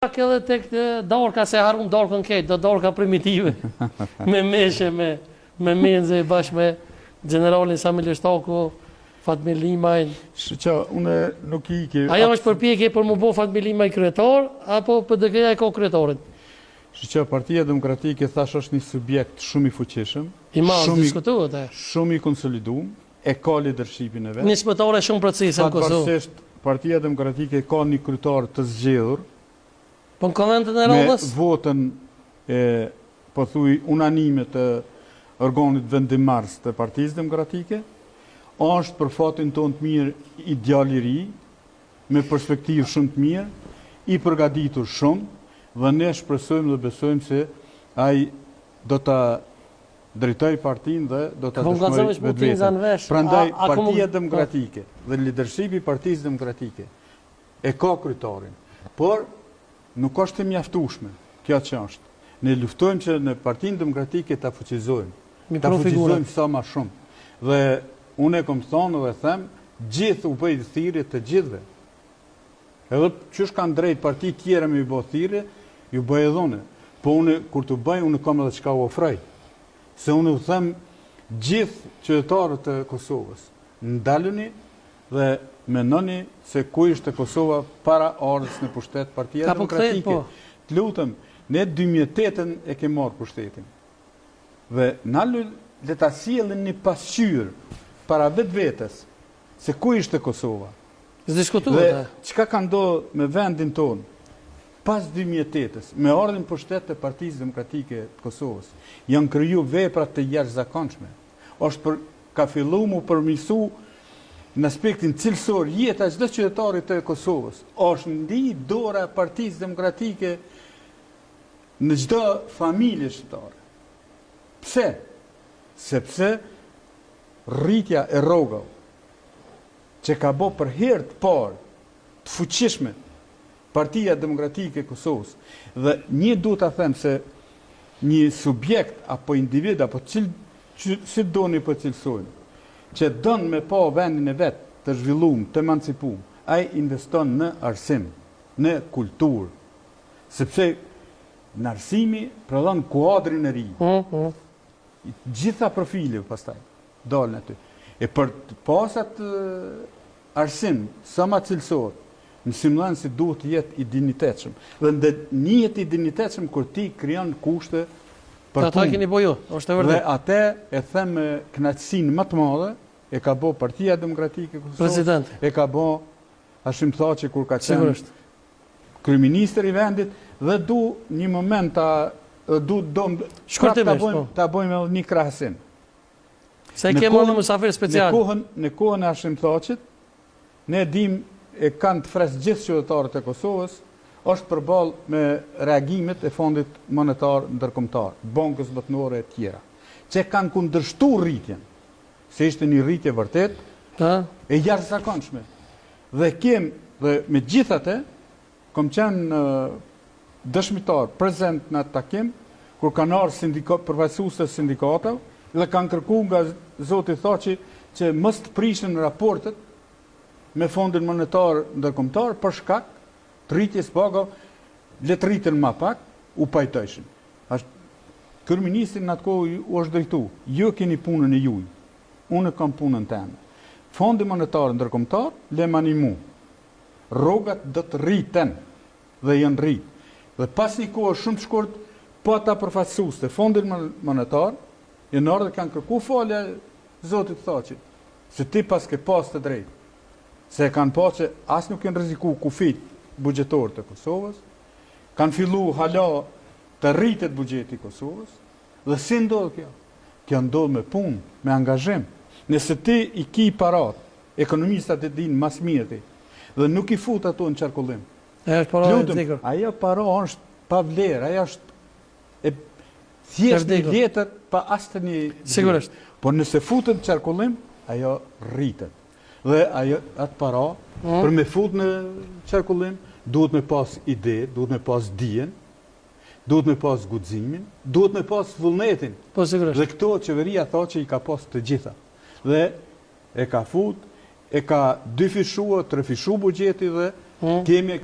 Edhe tek dorka se harun dorkën keq, do dorka primitive. Me meshe, me menze bashkë me generalin Samil Shtaku, Fatmir Limajn. Që unë nuk i ke... Ajo është përpjekje për më bo Fatmir Limaj kryetar, apo PDK-ja e ka kryetarin? Që Partia Demokratike thash është një subjekt shumë i fuqishëm, I madh diskutohet e. shumë i konsoliduar, e ka leadershipin e vet. Një spëtare shumë precise në Kosovë. Pavarësisht Partia Demokratike ka një kryetar të zgjedhur, Po në konventin e me radhës? votën po thuj unanime të organit vendimmarrës të Partisë Demokratike, është për fatin tonë të mirë i djalë i ri, me perspektivë shumë të mirë, i përgatitur shumë, dhe ne shpresojmë dhe besojmë se ai do ta drejtoj partinë dhe do ta dëshmojë vetveten. Prandaj Partia Demokratike dhe leadershipi i Partisë Demokratike e ka kryetarin, por nuk është e mjaftueshme kjo që është. Ne luftojmë që në Partinë Demokratike ta fuqizojmë, ta fuqizojmë sa më shumë. Dhe unë e kam thonë dhe them, gjithë u bëj thirrje të gjithëve. Edhe çish kanë drejt parti tjera me i bë thirrje, ju bëj edhe unë. Po unë kur të bëj, unë kam edhe çka u ofroj. Se unë u them gjithë qytetarët e Kosovës, ndaluni dhe menoni se ku ishte Kosova para ardhjes në pushtet Partia Demokratike. Të lutem, ne 2008 e ke marrë pushtetin. Dhe na le ta sjellin një pasqyrë para vetvetes se ku ishte Kosova. Dhe çka ka ndodhur me vendin tonë pas 2008-s, me ardhin pushtet të Partisë Demokratike të Kosovës, janë kriju vepra të jashtëzakonshme. Ka filluar mu përmirësu në aspektin cilësor jeta çdo qytetarit të Kosovës. Është ndi dora e Partisë Demokratike në çdo familje shqiptare. Pse? Sepse rritja e rrogave që ka bë për herë të parë të fuqishme Partia Demokratike e Kosovës, dhe një duhet ta them se një subjekt apo individ apo si doni po cilësojmë, që don me pa vendin e vet të zhvilluar, të emancipuar, ai investon në arsim, në kulturë, sepse në arsimi prodhon kuadrin e ri. Gjitha profile pastaj dalën aty. E për të pasat arsim sa më cilësor, mësimdhënësi duhet të jetë i dinjitetshëm. Dhe një jetë i dinjitetshëm kur ti krijon kushte për ata keni boju, është e vërtetë. Dhe atë e them me kënaqësinë më të madhe, e ka bë Partia Demokratike e Kosovës. President. E ka bë Hashim Thaçi kur ka qenë kryeministër i vendit, dhe du një moment ta bëjmë edhe një krahasim. Se kemë edhe mysafir special. Në kohën e Hashim Thaçit, ne dim e kanë të fresë gjithë qytetarët e Kosovës, është përballë me reagimet e Fondit Monetar Ndërkombëtar, Bankës Botërore e tjera, që kanë kundërshtuar rritjen, se ishte një rritje vërtet e jashtëzakonshme. Dhe megjithatë, kam qenë dëshmitar prezent në atë takim, kur kanë ardhur përfaqësues të sindikatave dhe kanë kërkuar nga zoti Thaçi që mos të prishin raportet me Fondin Monetar Ndërkombëtar për shkak të rritjes pagave, le të rriten më pak, u pajtojshin. Kryeministri në atë kohë u është drejtu, ju keni punën e juaj, unë kam punën tënde. Fondi Monetar Ndërkombëtar le manimu. Rrogat do të rriten dhe janë rrit. Dhe pas një kohë shumë të shkurt, po ata përfaqësues të Fondit Monetar janë ardhur dhe kanë kërkuar falje zotit Thaçit, se ti pas ke pas të drejtë. Se kanë pa që as nuk janë rreziku kufit buxhetor të Kosovës, kanë fillu hala të rritet buxheti i Kosovës, dhe si ndodh kjo? Kjo ndodh me punë, me angazhim. Nëse ti i ki parat, ekonomistat e dinë mas mirë ti, dhe nuk i fut ato në qarkullim. Ajo para është pa vlerë, ajo është thjesht një letër pa asnjë një. Sigurisht. Por nëse futet në qarkullim, ajo rritet. Dhe atë para, për me fut në qarkullim, duhet me pas ide, duhet me pas dijen, duhet me pas guximin, duhet me pas vullnetin. Po sigurisht. Dhe këto qeveria thotë që i ka pas të gjitha. Dhe e ka fut, e ka dyfishuar, trefishuar buxheti dhe kemi